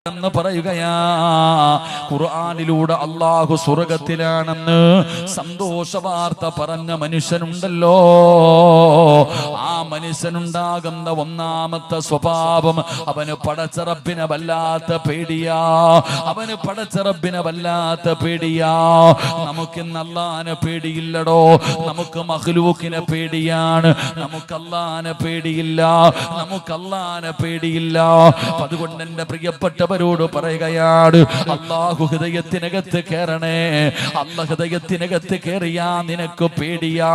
എന്ന് പറയുകയാ. ഖുർആനിലൂടെ അല്ലാഹു സ്വർഗത്തിലാണെന്ന് സന്തോഷ വാർത്ത പറഞ്ഞ മനുഷ്യനുണ്ടല്ലോ, ആ മനുഷ്യനുണ്ടാകുന്ന ഒന്നാമത്തെ സ്വഭാവം അവന് പടച്ച റബ്ബിനെ വല്ലാത്ത പേടിയാ. അവന് പടച്ച റബ്ബിനെ വല്ലാത്ത പേടിയാ. നമുക്കിന്ന് അല്ലാഹുവിനെ പേടിയില്ലടോ. നമുക്ക് മഖ്ലൂഖിനെ പേടിയാണ്, നമുക്ക് അല്ലാഹുവിനെ പേടിയില്ല, നമുക്ക് അല്ലാഹുവിനെ പേടിയില്ല. അതുകൊണ്ട് എന്റെ പ്രിയപ്പെട്ടവരോട് പറയുകയാണ്, അല്ലാഹു ഹൃദയത്തിനകത്ത് കയറണേ. അല്ലാഹു ഹൃദയത്തിനകത്ത് കയറിയാ നിനക്ക് പേടിയാ.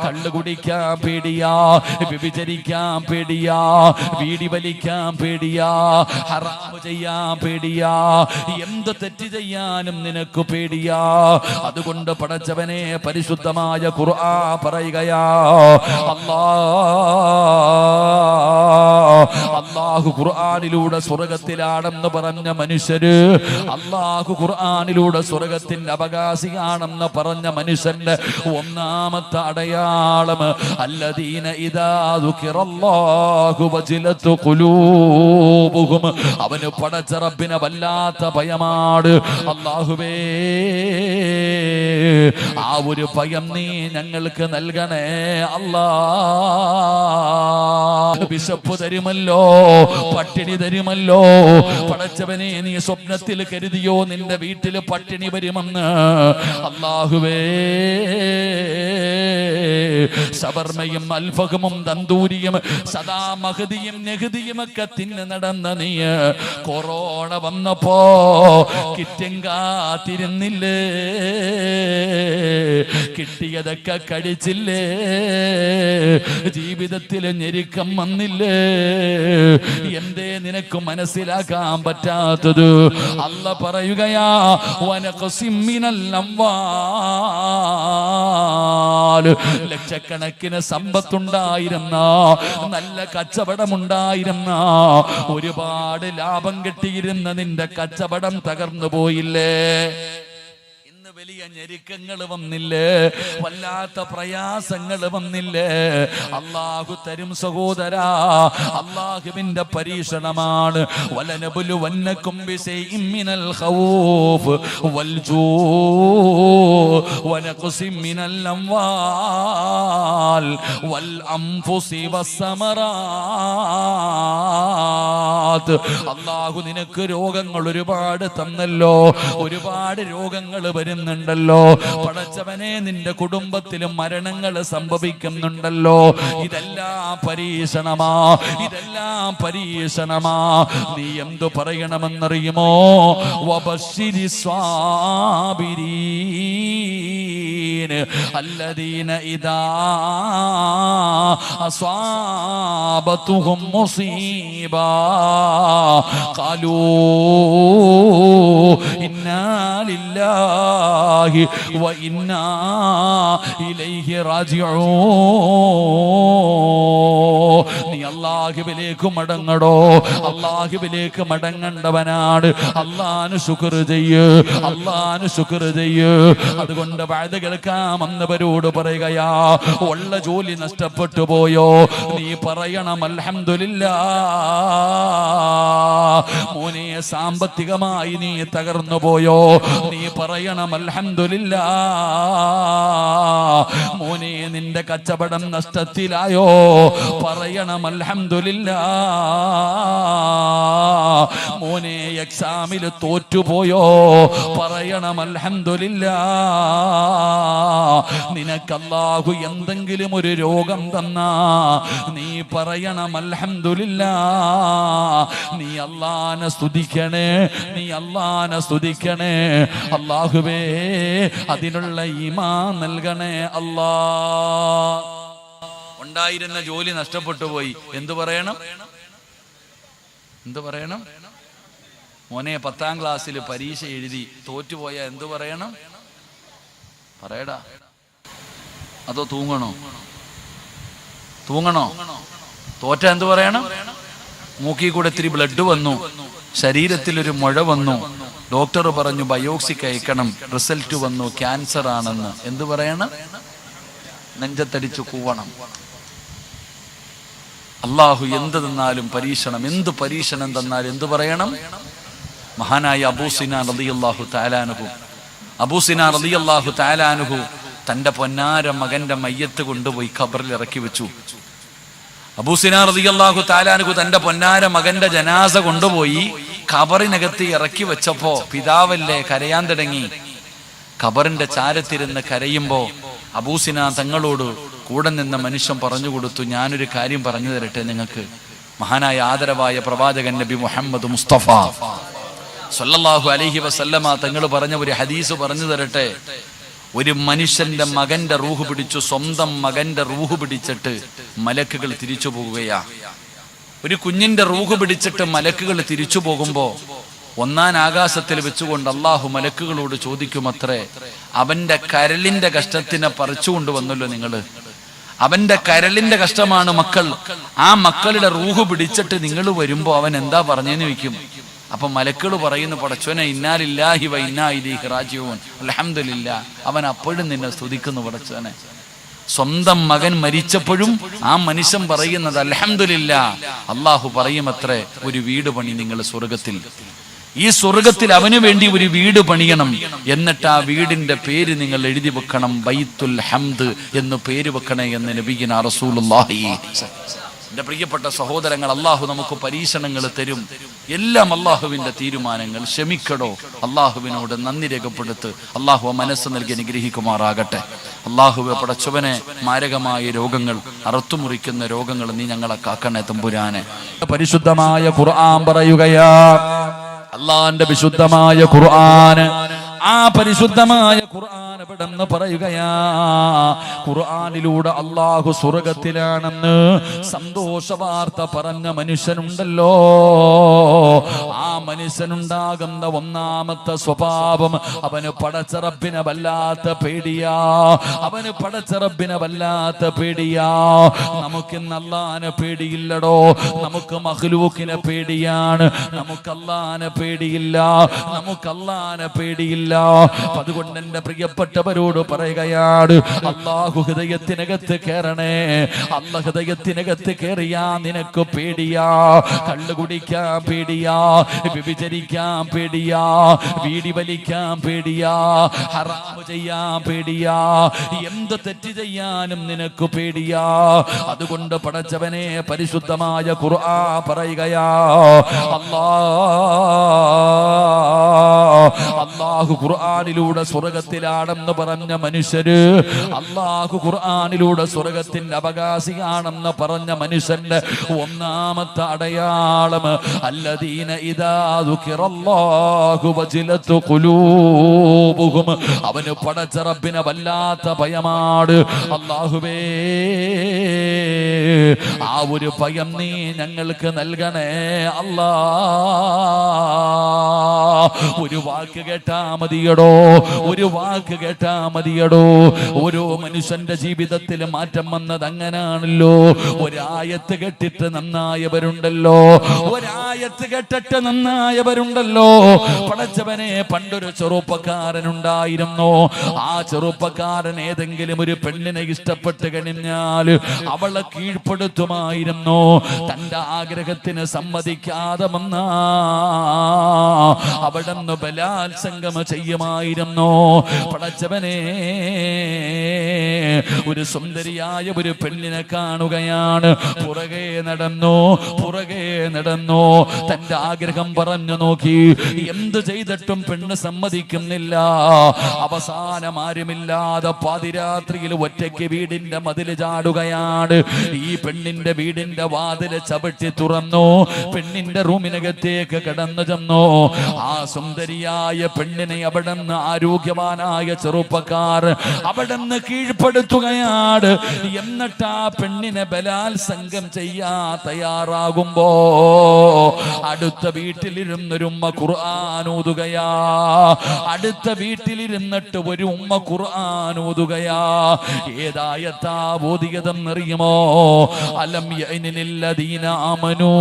കള്ളു കുടിക്കാൻ പേടിയാ, വ്യഭിചരിക്കാൻ പേടിയാ, വീടി വലിക്കാൻ പേടിയാ, ഹറാം ചെയ്യാൻ പേടിയാ, എന്ത് തെറ്റ് ചെയ്യാനും നിനക്ക് പേടിയാ. അതുകൊണ്ട് പടച്ചവനെ പരിശുദ്ധമായ ഖുർആൻ പറയുകയാ, അല്ലാഹു ഖുർആനിലൂടെ സ്വർഗത്തിലാണെന്ന് പറഞ്ഞ മനുഷ്യര്, അല്ലാഹു ഖുർആനിലൂടെ സ്വർഗത്തിന്റെ അവകാശിയാണെന്ന് പറഞ്ഞ മനുഷ്യന്റെ ഒന്നാമത്തെ അടയാളം അല്ലദീന ഇദാ ദുകിറല്ലാഹു വജിലത് ഖുലൂബുഹും. അവന് പടച്ച റബ്ബിനെ വല്ലാത്ത ഭയമാണ്. അല്ലാഹുവേ, ആ ഒരു ഭയം നീ ഞങ്ങൾക്ക് നൽകണേ അല്ലാ. വിശപ്പ് തരുമല്ലോ, പട്ടിണി തരുമല്ലോ. പടച്ചവനെ, നീ സ്വപ്നത്തിൽ കരുതിയോ നിന്റെ വീട്ടിൽ പട്ടിണി വരുമെന്ന്? അല്ലാഹുവേ, ഷവർമയും അൽഫഹമും തന്തൂരിയും സദാ മഹദിയും നെഹദിയും ഒക്കെ തിന്ന് നടന്ന നീ കൊറോണ വന്നപ്പോ കിറ്റും കാത്തിരുന്നില്ലേ? കിട്ടിയതൊക്കെ കഴിച്ചില്ലേ? ജീവിതത്തിൽ ഞെരുക്കം വന്നില്ലേ? എന്തേ നിനക്ക് മനസ്സിലാക്കാൻ പറ്റാത്തത്? അല്ല പറയുകയാ, വനഖസിം മിനൽ അംവാൽ. ലക്ഷക്കണക്കിന് സമ്പത്തുണ്ടായിരുന്ന, നല്ല കച്ചവടമുണ്ടായിരുന്ന, ഒരുപാട് ലാഭം കിട്ടിയിരുന്ന നിന്റെ കച്ചവടം തകർന്നു പോയില്ലേ? വലിയ ഞെരുക്കങ്ങൾ വന്നില്ലേ? വല്ലാത്ത പ്രയാസങ്ങൾ വന്നില്ലേ? അല്ലാഹു തരും സഹോദരാ. അല്ലാഹുവിന്റെ പരീക്ഷണമാണ്. വലനബുലുവന്നകും ബിശൈഇൻ മിനൽ ഖൗഫ് വൽജൂഇ വനഖസിം മിനൽ അംവാൽ വൽ അൻഫുസി വസ്സമറാത്ത്. അല്ലാഹു നിനക്ക് രോഗങ്ങൾ ഒരുപാട് തന്നല്ലോ, ഒരുപാട് രോഗങ്ങൾ വരുന്നുണ്ടല്ലോ. പടച്ചവനെ, നിന്റെ കുടുംബത്തിലും മരണങ്ങൾ സംഭവിക്കുന്നുണ്ടല്ലോ. ഇതെല്ലാം പരീക്ഷണമാ, ഇതെല്ലാം പരീക്ഷണമാ. നീ എന്തു പറയണമെന്നറിയുമോ? വബശ്ശിരി സ്വാബിരീൻ അല്ലദീന ഇദാ അസ്വാബതുഹും മുസീബാ ഖാലൂ ഇന്നാ ലില്ലാഹി വ ഇന്നാ ഇലൈഹി റാജിഊൻ. നീ അല്ലാഹുവിലേക്ക് മടങ്ങടോ. അല്ലാഹുവിലേക്ക് മടങ്ങേണ്ടവനാണ്. അല്ലാഹുവിന് ശുക്ർ ചെയ്യ്, അല്ലാഹുവിന് ശുക്ർ ചെയ്യ്. അതുകൊണ്ട് വഅദ കേൾക്കാൻ വന്നവരോട് പറയുകയാ, ഉള്ള ജോലി നഷ്ടപ്പെട്ടു പോയോ? നീ പറയണം അൽഹംദുലില്ലാഹ്. മോനെ, സാമ്പത്തികമായി നീ തകർന്നു പോയോ? നീ പറയണം അൽഹംദുലില്ലാഹ്. മോനെ, നിന്റെ കച്ചവടം നഷ്ടത്തിലായോ? പറയണം അൽഹംദുലില്ലാഹ്. മോനെ, എക്സാമിൽ തോറ്റുപോയോ? പറയണം അൽഹംദുലില്ലാഹ്. നിനക്ക് അല്ലാഹു എന്തെങ്കിലും ഒരു രോഗം തന്നാ നീ പറയണം അൽഹംദുലില്ലാഹ്. നീ അല്ലാഹുവിനെ സ്തുതിക്കണേ, നീ അല്ലാഹുവിനെ സ്തുതിക്കണേ. അല്ലാഹുവേ, അതിനുള്ള ഈമാൻ നൽകണേ അല്ലാ. ഉണ്ടായിരുന്ന ജോലി നഷ്ടപ്പെട്ടു പോയി, എന്തു പറയണം? എന്തു പറയണം? മോനെ, 10ാം ക്ലാസ്സിൽ പരീക്ഷ എഴുതി തോറ്റുപോയ എന്തു പറയണം? പറയടാ. അതോ തൂങ്ങണോ? തൂങ്ങണോ? തോറ്റ എന്തു പറയണം? മൂക്കി കൂടെ ഇത്തിരി ബ്ലഡ് വന്നു, ശരീരത്തിൽ ഒരു മുഴ വന്നു, ഡോക്ടർ പറഞ്ഞു ബയോപ്സിക്ക് അയക്കണം, റിസൾട്ട് വന്നു ക്യാൻസർ ആണെന്ന്. എന്തു പറയണം? നെഞ്ചത്തടിച്ചു കൂവണം. അല്ലാഹു എന്ത് തന്നാലും പരീക്ഷണം, എന്ത് പരീക്ഷണം തന്നാലും എന്തു പറയണം? മഹാനായ അബൂ സിനാൻ റളിയല്ലാഹു തആല അൻഹു, അബൂ സിനാൻ റളിയല്ലാഹു തആല അൻഹു തന്റെ പൊന്നാര മകന്റെ മയ്യത്ത് കൊണ്ടുപോയി ഖബറിൽ ഇറക്കി വെച്ചു. അബൂ സിനാൻ റളിയല്ലാഹു തആല അൻഹു തന്റെ പൊന്നാര മകന്റെ ജനാസ കൊണ്ടുപോയി ഖബറിനകത്ത് ഇറക്കി വെച്ചപ്പോ പിതാവല്ലേ കരയാൻ തുടങ്ങി. ഖബറിന്റെ ചാരത്തിരുന്ന് കരയുമ്പോ അബൂ സിനാൻ തങ്ങളോട് കൂടെ നിന്ന മനുഷ്യൻ പറഞ്ഞു കൊടുത്തു, ഞാനൊരു കാര്യം പറഞ്ഞു തരട്ടെ നിങ്ങൾക്ക്. മഹാനായ ആദരവായ പ്രവാചകൻ നബി മുഹമ്മദ് മുസ്തഫ സല്ലല്ലാഹു അലൈഹി വസല്ലമ തങ്ങൾ പറഞ്ഞ ഒരു ഹദീസ് പറഞ്ഞു തരട്ടെ. ഒരു മനുഷ്യന്റെ മകന്റെ റൂഹ് പിടിച്ചു, സ്വന്തം മകന്റെ റൂഹ് പിടിച്ചിട്ട് മലക്കുകൾ തിരിച്ചു പോകുകയാ. ഒരു കുഞ്ഞിന്റെ റൂഹ് പിടിച്ചിട്ട് മലക്കുകൾ തിരിച്ചു പോകുമ്പോ ഒന്നാം ആകാശത്തിൽ വെച്ചുകൊണ്ട് അള്ളാഹു മലക്കുകളോട് ചോദിക്കുമത്രേ, അവന്റെ കരളിന്റെ കഷ്ടത്തിനെ പറിച്ചു കൊണ്ടുവന്നല്ലോ നിങ്ങള്, അവന്റെ കരളിന്റെ കഷ്ടമാണ് മക്കൾ, ആ മക്കളുടെ റൂഹ് പിടിച്ചിട്ട് നിങ്ങൾ വരുമ്പോ അവൻ എന്താ പറഞ്ഞെന്ന് ചോദിക്കും. അപ്പൊ മലക്കുകൾ പറയുന്നു, പടച്ചോനെ ഇന്നാ ലില്ലാഹി വ ഇന്നാ ഇലൈഹി റാജിഊൻ, അൽഹംദുലില്ലാ. അവൻ അപ്പോഴും നിന്നെ സ്തുതിക്കുന്നു പടച്ചോനെ. സ്വന്തം മകൻ മരിച്ചപ്പോഴും ആ മനുഷ്യൻ പറയുന്നത് അൽഹംദുലില്ലാ. അള്ളാഹു പറയുമത്രേ, ഒരു വീട് പണി നിങ്ങൾ സ്വർഗത്തിൽ, ഈ സ്വർഗത്തിൽ അവന് വേണ്ടി ഒരു വീട് പണിയണം, എന്നിട്ട് ആ വീടിന്റെ പേര് നിങ്ങൾ എഴുതി വെക്കണം, ബൈത്തുൽ ഹംദ് എന്ന് പേര് വെക്കണേ എന്ന് നബിയിന റസൂലുള്ളാഹി. എന്റെ പ്രിയപ്പെട്ട സഹോദരങ്ങൾ, അള്ളാഹു നമുക്ക് പരീക്ഷണങ്ങൾ തരും. എല്ലാം അള്ളാഹുവിന്റെ തീരുമാനങ്ങൾ. ക്ഷമിക്കടോ, അള്ളാഹുവിനോട് നന്ദി രേഖപ്പെടുത്ത്. അള്ളാഹു മനസ്സ് നൽകി അനുഗ്രഹിക്കുമാറാകട്ടെ. അള്ളാഹുവെ പടച്ചവനെ, മാരകമായ രോഗങ്ങൾ, അറുത്തുമുറിക്കുന്ന രോഗങ്ങൾ നീ ഞങ്ങളെ കാക്കണേ തമ്പുരാനെ. പരിശുദ്ധമായ ഖുർആൻ പറയുകയാ, അള്ളാന്റെ വിശുദ്ധമായ ഖുർആൻ, ആ പരിശുദ്ധമായ ഖുർആൻ എവിടെന്ന് പറയുകയാ. ഖുർആനിലൂടെ അള്ളാഹു സ്വർഗത്തിലാണെന്ന് സന്തോഷ വാർത്ത പറഞ്ഞ മനുഷ്യനുണ്ടല്ലോ, ആ മനുഷ്യനുണ്ടാകുന്ന ഒന്നാമത്തെ സ്വഭാവം, അവന് പടച്ചറബിനെ വല്ലാത്ത പേടിയാ, അവന് പടച്ചറബിനെ വല്ലാത്ത പേടിയാ. നമുക്കിന്ന് അള്ളാനെ പേടിയില്ലടോ, നമുക്ക് മഖ്ലൂക്കിനെ പേടിയാണ്, നമുക്ക് അള്ളാനെ പേടിയില്ല, നമുക്ക് അള്ളാനെ പേടിയില്ല. അതുകൊണ്ട് എന്റെ പ്രിയപ്പെട്ടവരോട് പറയുകയാണ്, അള്ളാഹു ഹൃദയത്തിനകത്ത് കയറണേ. അള്ളാഹു ഹൃദയത്തിനകത്ത് കയറിയാ നിനക്ക് പേടിയാ, കള്ളു കുടിക്കാൻ പേടിയാ, വ്യഭിചരിക്കാൻ പേടിയാ, വീടി വലിക്കാൻ പേടിയാ, ഹറാമ് ചെയ്യാൻ പേടിയാ, എന്ത് തെറ്റ് ചെയ്യാനും നിനക്ക് പേടിയാ. അതുകൊണ്ട് പടച്ചവനെ, പരിശുദ്ധമായ ഖുർആൻ പറയുകയാ, അല്ലാഹു ഖുർആനിലൂടെ സ്വർഗത്തിലാണെന്ന് പറഞ്ഞ മനുഷ്യര്, അല്ലാഹു ഖുർആനിലൂടെ സ്വർഗത്തിന്റെ അവകാശിയാണെന്ന് പറഞ്ഞ മനുഷ്യന്റെ ഒന്നാമത്തെ അടയാളം, അല്ലദീന ഇദാ ദുകിറല്ലാഹു വജിലത് ഖുലൂബുഹും, അവന് പടച്ച റബ്ബിനെ വല്ലാത്ത ഭയമാണ്. അല്ലാഹുവേ, ആ ഒരു ഭയം നീ ഞങ്ങൾക്ക് നൽകണേ അല്ലാ. ഒരു വാക്ക് കേട്ടാ മതിയടോ, ഒരു വാക്ക് കേട്ടാ മതിയടോ. ഓരോ മനുഷ്യന്റെ ജീവിതത്തിൽ മാറ്റം വന്നത് അങ്ങനാണല്ലോ. ഒരായത്ത് കേട്ടിട്ട് നന്നായവരുണ്ടല്ലോ, ഒരായത്ത് കേട്ടിട്ട് നന്നായവരുണ്ടല്ലോ. പടച്ചവനെ, പണ്ടൊരു ചെറുപ്പക്കാരനുണ്ടായിരുന്നു. ആ ചെറുപ്പക്കാരൻ ഏതെങ്കിലും ഒരു പെണ്ണിനെ ഇഷ്ടപ്പെട്ട് കഴിഞ്ഞാൽ അവളെ കീഴ്പ്പെടുത്തുമായിരുന്നു. തന്റെ ആഗ്രഹത്തിന് സമ്മതിക്കാതെ വന്നാ അവിടെന്ന് ബലാത്സംഗം ചെയ്യുമായിരുന്നു. പടച്ചവനെ, ഒരു സുന്ദരിയായ ഒരു പെണ്ണിനെ കാണുകയാണ്, പുറകെ നടന്നു, പുറകെ നടന്നു, തന്റെ ആഗ്രഹം പറഞ്ഞു നോക്കി, എന്ത് ചെയ്തിട്ടും പെണ്ണ് സമ്മതിക്കുന്നില്ല. അവസാനം ആരുമില്ലാതെ പാതിരാത്രിയിൽ ഒറ്റയ്ക്ക് വീടിന്റെ മതില് ചാടുകയാണ്. ഈ പെണ്ണിന്റെ വീടിന്റെ വാതില് ചവിട്ടി തുറന്നു, പെണ്ണിന്റെ റൂമിനകത്തേക്ക് കടന്നു ചെന്നു. ആ സുന്ദരിയായ പെണ്ണിനെ അവിടുന്ന് ആരോഗ്യവാനായ ചെറുപ്പക്കാർ അവിടുന്ന് കീഴ്പ്പെടുത്തുകയാണ്. എന്നിട്ട് ആ പെണ്ണിനെ ബലാത്സംഗം ചെയ്യാൻ തയ്യാറാകുമ്പോ അടുത്ത വീട്ടിലിരുന്നൊരു ഉമ്മ ഖുർആൻ ഓതുകയാ. അടുത്ത വീട്ടിലിരുന്നിട്ട് ഒരു ഉമ്മ ഖുർആൻ ഓതുകയാ. ഏതായത്താ ഓതിയതെന്നറിയുമോ? അലം യഅനില്ലദീന ആമനൂ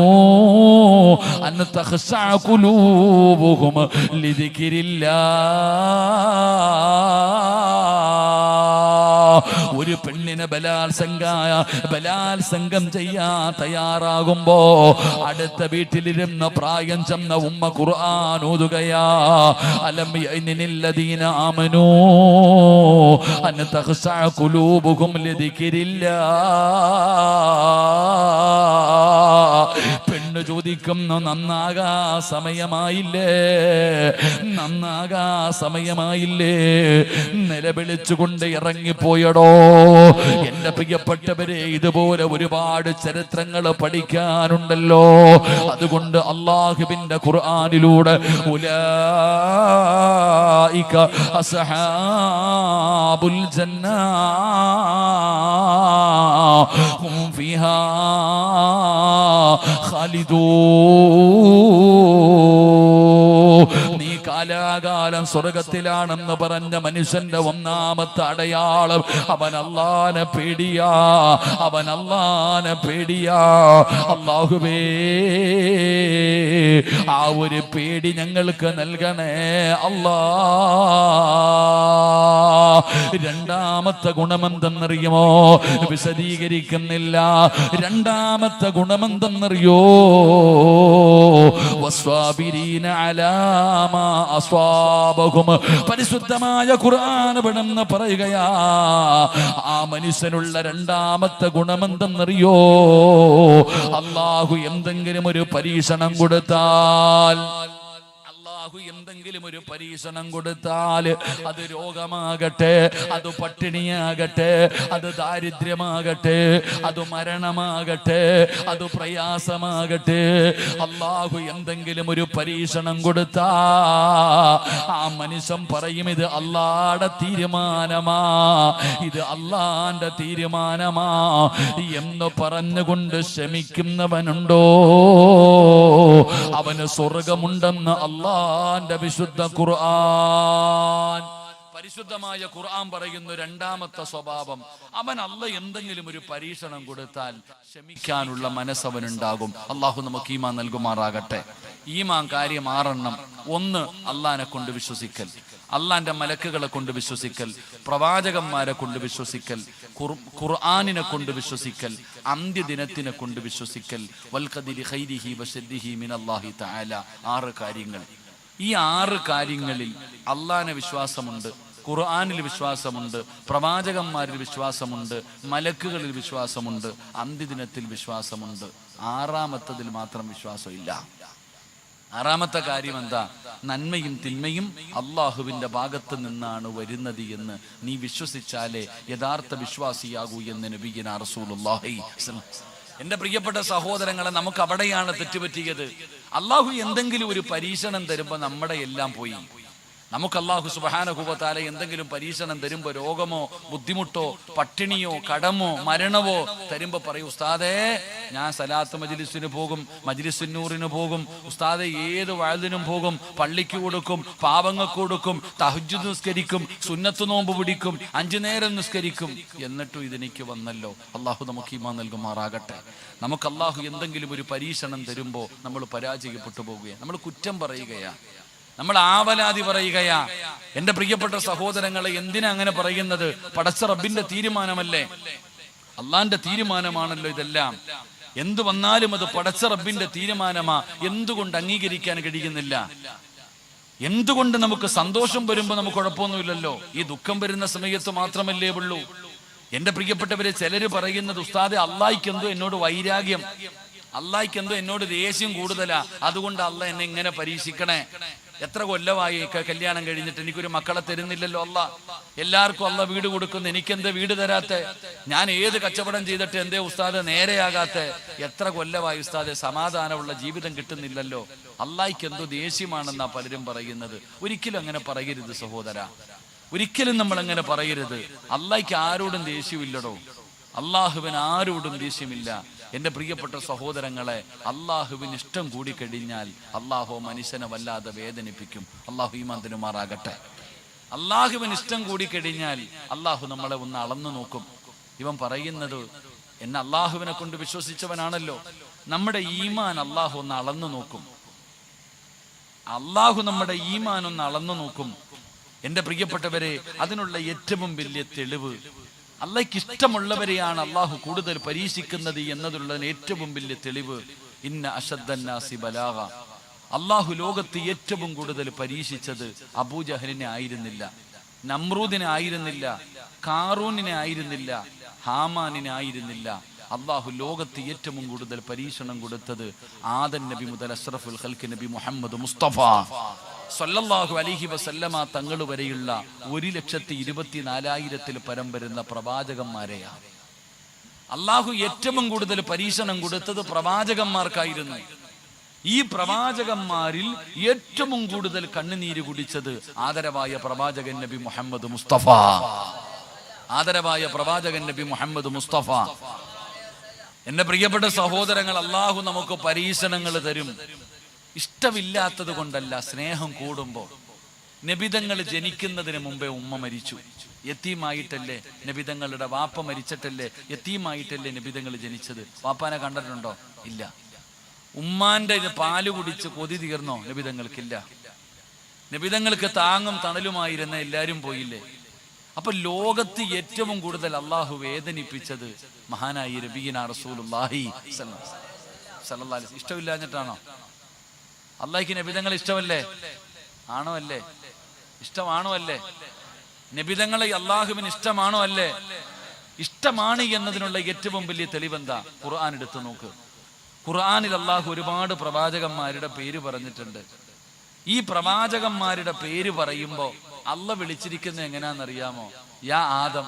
അൻ തഖ്ശഅ ഖുലൂബുഹും ലിദിക്രില്ലാഹ്. ഒരു പെണ്ണിന് പെണ്ണിനെ ബലാത്സംഗം ചെയ്യാൻ തയ്യാറാകുമ്പോ അടുത്ത വീട്ടിലിരുന്ന പ്രായം ചെന്ന ഉമ്മ ഖുർആൻ ഓതുകയാ. അലം യഅ്നില്ലദീന ആമനൂ അൻ തഖ്ശഅ ഖുലൂബുഹും ലിദിക്രില്ലാഹ്. പെണ്ണ് ചോദിക്കുന്നു, നന്നാകാ സമയമായില്ലേ? നിലവിളിച്ചുകൊണ്ട് ഇറങ്ങിപ്പോയടോ. എന്റെ പ്രിയപ്പെട്ടവരെ, ഇതുപോലെ ഒരുപാട് ചരിത്രങ്ങൾ പഠിക്കാനുണ്ടല്ലോ. അതുകൊണ്ട് അല്ലാഹുവിന്റെ ഖുർആനിലൂടെ ഉലൈക അസ്ഹാബുൽ ജന്ന ഹും ഫീഹാ ഖാലിദൂൻ. കാലാകാലം സ്വർഗത്തിലാണെന്ന് പറഞ്ഞ മനുഷ്യന്റെ ഒന്നാമത്തെ അടയാളം അവൻ അല്ലാഹുവിനെ പേടിയാ. അല്ലാഹുവേ, ആ ഒരു പേടി ഞങ്ങൾക്ക് നൽകണേ അല്ലാ. രണ്ടാമത്തെ ഗുണമെന്തെന്നറിയുമോ? വിശദീകരിക്കുന്നില്ല. രണ്ടാമത്തെ ഗുണമെന്തെന്നറിയോ? വസ്വാബിരീന അലാ മാ അസ്വാബഹും. പരിശുദ്ധമായ ഖുർആൻ ഇവിടുന്ന് പറയുകയാ, ആ മനുഷ്യനുള്ള രണ്ടാമത്തെ ഗുണമെന്തെന്നറിയോ? അല്ലാഹു എന്തെങ്കിലും ഒരു പരീക്ഷണം കൊടുത്താൽ, അത് രോഗമാകട്ടെ, അത് പട്ടിണിയാകട്ടെ, അത് ദാരിദ്ര്യമാകട്ടെ, അത് മരണമാകട്ടെ, അത് പ്രയാസമാകട്ടെ, അല്ലാഹു എന്തെങ്കിലും ഒരു പരീക്ഷണം കൊടുത്താ ആ മനുഷ്യൻ പറയും, ഇത് അല്ലാഹുവിന്റെ തീരുമാനമാ, ഇത് അല്ലാഹുവിന്റെ തീരുമാനമാ എന്ന് പറഞ്ഞുകൊണ്ട് ശമിക്കുന്നവനുണ്ടോ? അവന് സ്വർഗമുണ്ടെന്ന് അല്ലാഹുവിന്റെ വിശുദ്ധ ഖുർആൻ. പരിശുദ്ധമായ ഖുർആൻ പറയുന്ന രണ്ടാമത്തെ സ്വഭാവം, അവൻ അല്ലാഹ് എന്തെങ്കിലും ഒരു പരീക്ഷണം കൊടുത്താൽ ക്ഷമിക്കാനുള്ള മനസ്സവനുണ്ടാകും. അല്ലാഹു നമുക്ക് ഈമാൻ നൽകുമാറാകട്ടെ. ഈമാൻ കാര്യം 6. 1, അല്ലാഹനെ കൊണ്ട് വിശ്വസിക്കൽ, അല്ലാഹന്റെ മലക്കുകളെ കൊണ്ട് വിശ്വസിക്കൽ, പ്രവാചകന്മാരെ കൊണ്ട് വിശ്വസിക്കൽ, ഖുർആനിനെ കൊണ്ട് വിശ്വസിക്കൽ, അന്ത്യദിനത്തിനെ കൊണ്ട് വിശ്വസിക്കൽ, വൽ ഖദരി ഖൈരിഹി വശർരിഹി മിനല്ലാഹി തആല. 6 കാര്യങ്ങൾ. ഈ 6 കാര്യങ്ങളിൽ അല്ലാഹനെ വിശ്വാസമുണ്ട്, ഖുർആനിൽ വിശ്വാസമുണ്ട്, പ്രവാചകന്മാരിൽ വിശ്വാസമുണ്ട്, മലക്കുകളിൽ വിശ്വാസമുണ്ട്, അന്ത്യദിനത്തിൽ വിശ്വാസമുണ്ട്. 6ാമത്തതിൽ മാത്രം വിശ്വാസമില്ല. 6ാമത്തെ കാര്യം എന്താ? നന്മയും തിന്മയും അള്ളാഹുവിന്റെ ഭാഗത്ത് നിന്നാണ് വരുന്നത് എന്ന് നീ വിശ്വസിച്ചാലേ യഥാർത്ഥ വിശ്വാസിയാകൂ എന്ന് നബിയുനാ റസൂലുള്ളാഹി. എന്റെ പ്രിയപ്പെട്ട സഹോദരങ്ങളെ, നമുക്ക് അവിടെയാണ് തെറ്റുപറ്റിയത്. അള്ളാഹു എന്തെങ്കിലും ഒരു പരീക്ഷണം തരുമ്പോൾ നമ്മുടെ എല്ലാം പോയി. നമുക്ക് അല്ലാഹു സുബ്ഹാനഹു വ തആല എന്തെങ്കിലും പരീക്ഷണം തരുമ്പോൾ, രോഗമോ ബുദ്ധിമുട്ടോ പട്ടിണിയോ കടമോ മരണമോ തരുമ്പോൾ പറയും, ഉസ്താദേ ഞാൻ സലാത്ത് മജ്ലിസിന് പോകും, മജ്ലിസുൻ നൂറിന് പോകും, ഉസ്താദേ ഏത് വഅദിനും പോകും, പള്ളിക്ക് കൊടുക്കും, പാവങ്ങൾക്ക് കൊടുക്കും, തഹജ്ജുദ് നിസ്കരിക്കും, സുന്നത്ത് നോമ്പ് പിടിക്കും, 5 നേരം നിസ്കരിക്കും, എന്നിട്ടും ഇതെനിക്ക് വന്നല്ലോ. അല്ലാഹു നമുക്ക് ഈമാൻ നൽകുമാറാകട്ടെ. നമുക്ക് അല്ലാഹു എന്തെങ്കിലും ഒരു പരീക്ഷണം തരുമ്പോൾ നമ്മൾ പരാജയപ്പെട്ടു പോവുകയാണ്, നമ്മൾ കുറ്റം പറയുകയാണ്, നമ്മൾ ആവലാതി പറയുകയാ. എന്റെ പ്രിയപ്പെട്ട സഹോദരങ്ങളെ, എന്തിനാ അങ്ങനെ പറയുന്നത്? പടച്ച റബ്ബിന്റെ തീരുമാനമല്ലേ, അള്ളാന്റെ തീരുമാനമാണല്ലോ ഇതെല്ലാം. എന്തു വന്നാലും അത് പടച്ച റബ്ബിന്റെ തീരുമാനമാ. എന്തുകൊണ്ട് അംഗീകരിക്കാൻ കഴിയുന്നില്ല? എന്തുകൊണ്ട് നമുക്ക് സന്തോഷം വരുമ്പോ നമുക്ക് കുഴപ്പമൊന്നുമില്ലല്ലോ, ഈ ദുഃഖം വരുന്ന സമയത്ത് മാത്രമല്ലേ ഉള്ളൂ? എന്റെ പ്രിയപ്പെട്ടവരെ, ചിലര് പറയുന്നത്, ഉസ്താദെ അള്ളാഹിക്ക് എന്തോ എന്നോട് വൈരാഗ്യം, അള്ളാഹിക്ക് എന്തോ എന്നോട് ദേഷ്യം കൂടുതലാ, അതുകൊണ്ട് അള്ളാഹ് എന്നെ ഇങ്ങനെ പരീക്ഷിക്കണേ. എത്ര കൊല്ലമായി കല്യാണം കഴിഞ്ഞിട്ട് എനിക്കൊരു മക്കളെ തരുന്നില്ലല്ലോ അള്ളാഹ്. എല്ലാവർക്കും അള്ളാഹ് വീട് കൊടുക്കുന്നു, എനിക്കെന്തേ വീട് തരാത്തെ? ഞാൻ ഏത് കച്ചവടം ചെയ്തിട്ട് എന്തേ ഉസ്താദ് നേരെയാകാത്തെ? എത്ര കൊല്ലമായി ഉസ്താദെ സമാധാനമുള്ള ജീവിതം കിട്ടുന്നില്ലല്ലോ. അള്ളാഹിക്ക് എന്തോ ദേഷ്യമാണെന്നാ പലരും പറയുന്നത്. ഒരിക്കലും അങ്ങനെ പറയരുത് സഹോദര, ഒരിക്കലും നമ്മൾ അങ്ങനെ പറയരുത്. അള്ളാഹിക്ക് ആരോടും ദേഷ്യമില്ലടോ, അള്ളാഹുവിന് ആരോടും ദേഷ്യമില്ല. എന്റെ പ്രിയപ്പെട്ട സഹോദരങ്ങളെ, അള്ളാഹുവിന് ഇഷ്ടം കൂടിക്കഴിഞ്ഞാൽ അള്ളാഹു മനുഷ്യനെ വല്ലാതെ വേദനിപ്പിക്കും. അള്ളാഹു ഈമാൻ തരുമാറാകട്ടെ. അള്ളാഹുവിന് ഇഷ്ടം കൂടിക്കഴിഞ്ഞാൽ അള്ളാഹു നമ്മളെ ഒന്ന് അളന്നു നോക്കും. ഇവൻ പറയുന്നത് എന്നെ അള്ളാഹുവിനെ കൊണ്ട് വിശ്വസിച്ചവനാണല്ലോ. നമ്മുടെ ഈമാൻ അള്ളാഹു ഒന്ന് അളന്നു നോക്കും. അള്ളാഹു നമ്മുടെ ഈമാൻ ഒന്ന് അളന്നു നോക്കും. എന്റെ പ്രിയപ്പെട്ടവരെ, അതിനുള്ള ഏറ്റവും വലിയ തെളിവ് അള്ളാഹ്ക്ക് ഇഷ്ടമുള്ളവരെയാണ് അള്ളാഹു കൂടുതൽ പരീക്ഷിക്കുന്നത് എന്നതുള്ളതിന് ഏറ്റവും വലിയ തെളിവ് ഇന്ന അശദ്ദന്നാസി ബലാഗ. അള്ളാഹു ലോകത്ത് ഏറ്റവും കൂടുതൽ പരീക്ഷിച്ചത് അബൂജഹലിനെ ആയിരുന്നില്ല, നമ്രൂദിനെ ആയിരുന്നില്ല, കാറൂനിനെ ആയിരുന്നില്ല, ഹാമാനിനെ ആയിരുന്നില്ല. അള്ളാഹു ലോകത്ത് ഏറ്റവും കൂടുതൽ പരീക്ഷണം കൊടുത്തത് ആദം നബി മുതൽ അഷ്റഫുൽ ഖൽഖ് നബി മുഹമ്മദ് മുസ്തഫ സല്ലല്ലാഹു അലൈഹി വസല്ലമ തങ്ങൾ വരെയുള്ള 1,24,000 പരം വരുന്ന പ്രവാചകന്മാരെയാണ്. അള്ളാഹു ഏറ്റവും കൂടുതൽ പരീക്ഷണം കൊടുത്തത് പ്രവാചകന്മാർക്കായിരുന്നു. ഈ പ്രവാചകന്മാരിൽ ഏറ്റവും കൂടുതൽ കണ്ണുനീര് കുടിച്ചത് ആദരവായ പ്രവാചകൻ നബി മുഹമ്മദ് മുസ്തഫ. ആദരവായ പ്രവാചകൻ നബി മുഹമ്മദ് മുസ്തഫ. എന്റെ പ്രിയപ്പെട്ട സഹോദരങ്ങൾ, അള്ളാഹു നമുക്ക് പരീക്ഷണങ്ങൾ തരും. ഇഷ്ടമില്ലാത്തത് കൊണ്ടല്ല, സ്നേഹം കൂടുമ്പോ. നബിതങ്ങൾ ജനിക്കുന്നതിന് മുമ്പേ ഉമ്മ മരിച്ചു. യത്തീമായിട്ടല്ലേ നബിതങ്ങളുടെ വാപ്പ മരിച്ചിട്ടല്ലേ യത്തീമായിട്ടല്ലേ നബിതങ്ങൾ ജനിച്ചത്. വാപ്പാനെ കണ്ടിട്ടുണ്ടോ? ഇല്ല. ഉമ്മാന്റെ പാല് കുടിച്ച് കൊതി തീർന്നോ? നബിതങ്ങൾക്കില്ല. നബിതങ്ങൾക്ക് താങ്ങും തണലുമായിരുന്ന എല്ലാരും പോയില്ലേ? അപ്പൊ ലോകത്ത് ഏറ്റവും കൂടുതൽ അള്ളാഹു വേദനിപ്പിച്ചത് മഹാനായി നബിയിന റസൂലുള്ളാഹി സ്വല്ലല്ലാഹു അലൈഹി വസല്ലം. ഇഷ്ടമില്ലാഞ്ഞിട്ടാണോ? അള്ളാഹിക്ക് നബിതങ്ങൾ ഇഷ്ടമല്ലേ? ആണോ അല്ലേ? ഇഷ്ടമാണോ അല്ലേ? നബിതങ്ങളെ അള്ളാഹുവിന് ഇഷ്ടമാണോ അല്ലേ? ഇഷ്ടമാണ് എന്നതിനുള്ള ഏറ്റവും വലിയ തെളിവെന്താ? ഖുർആൻ എടുത്തു നോക്ക്. ഖുർആനിൽ അള്ളാഹു ഒരുപാട് പ്രവാചകന്മാരുടെ പേര് പറഞ്ഞിട്ടുണ്ട്. ഈ പ്രവാചകന്മാരുടെ പേര് പറയുമ്പോ അള്ള വിളിച്ചിരിക്കുന്നത് എങ്ങനെയാണെന്നറിയാമോ? യാ ആദം,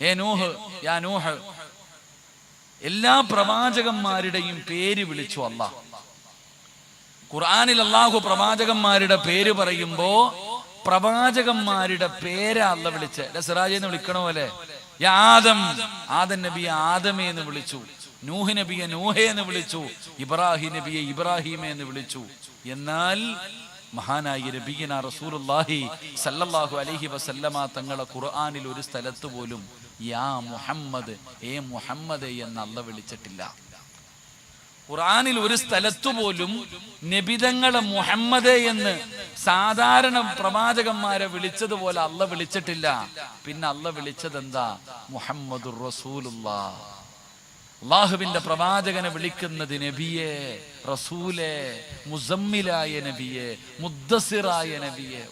ഏ നൂഹ്, യാ നൂഹ്. എല്ലാ പ്രവാചകന്മാരുടെയും പേര് വിളിച്ചു അള്ളാഹ്. ഖുർആനിൽ അള്ളാഹു പ്രവാചകന്മാരുടെ പേര് പറയുമ്പോ പ്രവാചകന്മാരുടെ പേരാ അള്ള വിളിച്ച്. സിറാജെന്ന് വിളിക്കണ പോലെ യാ ആദം, ആദം നബിയെ ആദമേ എന്ന് വിളിച്ചു. നൂഹ് നബിയെ നൂഹേ എന്ന് വിളിച്ചു. ഇബ്രാഹിം നബിയെ ഇബ്രാഹിമേ എന്ന് വിളിച്ചു. എന്നാൽ മഹാനായ നബിയിന റസൂലുള്ളാഹി സല്ലല്ലാഹു അലൈഹി വസല്ലമ തങ്ങളെ ഖുർആനിൽ ഒരു സ്ഥലത്ത് പോലും യാ മുഹമ്മദ്, ഏ മുഹമ്മദ് എന്ന് അള്ള വിളിച്ചിട്ടില്ല. ഖുർആനിൽ ഒരു സ്ഥലത്തു പോലും നബിതങ്ങളെ മുഹമ്മദ് എന്ന് സാധാരണ പ്രവാചകന്മാരെ വിളിച്ചതുപോലെ അള്ള വിളിച്ചിട്ടില്ല. പിന്നെ അള്ള വിളിച്ചത് എന്താ? മുഹമ്മദുർ റസൂലുള്ളാഹ്. അള്ളാഹുവിന്റെ പ്രവാചകനെ വിളിക്കുന്നത് നബിയെ, റസൂലെ, മുസമ്മിലായ നബിയെ, മുദ്ദസിറായ നബിയെ.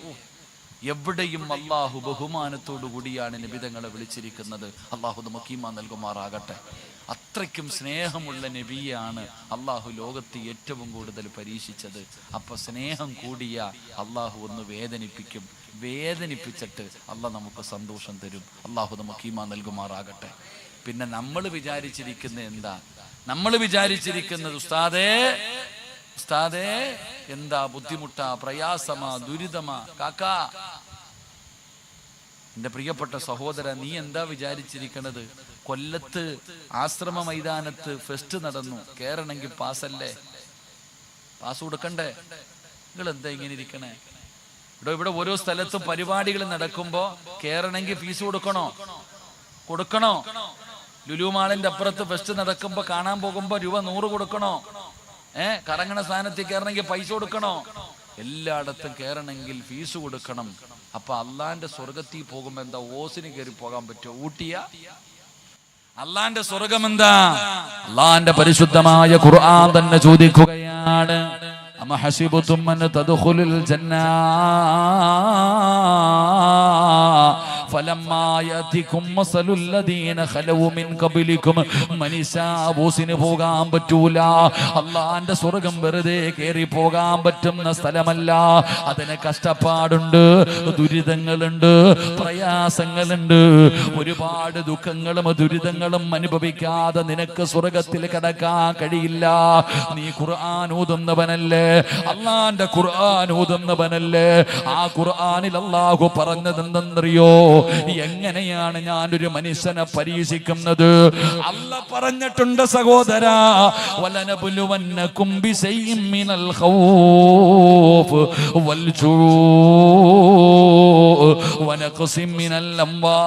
എവിടെയും അള്ളാഹു ബഹുമാനത്തോടു കൂടിയാണ് നബിതങ്ങളെ വിളിച്ചിരിക്കുന്നത്. അള്ളാഹു നമുക്ക് ഈമാൻ നൽകുമാറാകട്ടെ. അത്രയ്ക്കും സ്നേഹമുള്ള നബിയാണ് അള്ളാഹു ലോകത്ത് ഏറ്റവും കൂടുതൽ പരീക്ഷിച്ചത്. അപ്പൊ സ്നേഹം കൂടിയ അള്ളാഹു ഒന്ന് വേദനിപ്പിക്കും. വേദനിപ്പിച്ചിട്ട് അള്ളാഹ് നമുക്ക് സന്തോഷം തരും. അള്ളാഹു നമുക്ക് ഈമാൻ നൽകുമാറാകട്ടെ. പിന്നെ നമ്മൾ വിചാരിച്ചിരിക്കുന്നത് എന്താ? നമ്മൾ വിചാരിച്ചിരിക്കുന്നത് ഉസ്താദേ എന്താ ബുദ്ധിമുട്ടാ, പ്രയാസമാ, ദുരിതമാ. കാക്കാ, എന്റെ പ്രിയപ്പെട്ട സഹോദര, നീ എന്താ വിചാരിച്ചിരിക്കണത്? കൊല്ലത്ത് ആശ്രമ മൈതാനത്ത് ഫെസ്റ്റ് നടന്നു, കേറണമെങ്കിൽ പാസ്സല്ലേ? പാസ് കൊടുക്കണ്ടേ? നിങ്ങൾ എന്താ ഇങ്ങനെ ഇരിക്കണേ? ഇവിടെ ഓരോ സ്ഥലത്തും പരിപാടികൾ നടക്കുമ്പോ കേറണമെങ്കിൽ ഫീസ് കൊടുക്കണോ? ലുലു മാളിന്റെ അപ്പുറത്ത് ഫെസ്റ്റ് നടക്കുമ്പോ കാണാൻ പോകുമ്പോ രൂപ 100 കൊടുക്കണോ? കറങ്ങണ സ്ഥാനത്ത് കയറണമെങ്കിൽ പൈസ കൊടുക്കണോ? എല്ലായിടത്തും കയറണമെങ്കിൽ ഫീസ് കൊടുക്കണം. അപ്പൊ അള്ളാന്റെ സ്വർഗത്തിൽ പോകുമ്പോ എന്താ ഓസിന് കയറി പോകാൻ പറ്റുമോ? ഊട്ടിയ അള്ളാന്റെ സ്വർഗം എന്താ? അള്ളാന്റെ പരിശുദ്ധമായ ഖുർആൻ തന്നെ ചോദിക്കുകയാണ്, അമ ഹസിബതും അൻ തദ്ഖുലുൽ ജന്ന ഫലമ്മാ യതികും മസലുൽ ലദീന ഖലൂ മിൻ ഖബലികും. മനിസാബൂസിന് പോകാൻ പറ്റൂല. അള്ളാന്റെ സ്വർഗം വെറുതെ കയറി പോകാൻ പറ്റുന്ന സ്ഥലമല്ല. അതിന് കഷ്ടപ്പാടുണ്ട്, ദുരിതങ്ങളുണ്ട്, പ്രയാസങ്ങളുണ്ട്. ഒരുപാട് ദുഃഖങ്ങളും ദുരിതങ്ങളും അനുഭവിക്കാതെ നിനക്ക് സ്വർഗത്തിൽ കടക്കാൻ കഴിയില്ല. നീ ഖുർആൻ ഓതുന്നവനല്ലേ? അള്ളാന്റെ ഖുർആൻ ഓതുന്നവനല്ലേ? ആ ഖുർആനിൽ അള്ളാഹു പറഞ്ഞതെന്തെന്നറിയോ? എങ്ങനെയാണ് ഞാനൊരു മനുഷ്യനെ പരീക്ഷിക്കുന്നത്? അല്ലാഹ് പറഞ്ഞിട്ടുണ്ട് സഹോദരാ, വലനബ്ലുവന്നകും ബിശൈഇൻ മിനൽ ഖൗഫ് വൽ ജൂഅ് വനഖസിൻ മിനൽ അംവാൽ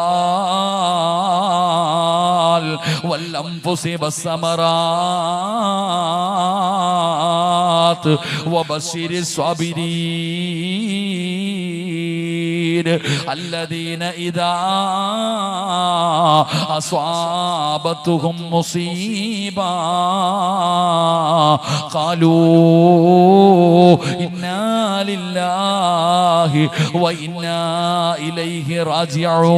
വൽ അൻഫുസി വസ്സമറാത്ത് വബശിരിസ് സ്വാബിരീൻ. الذين إذا أصابتهم مصيبة قالوا إنا لله وإنا إليه راجعون.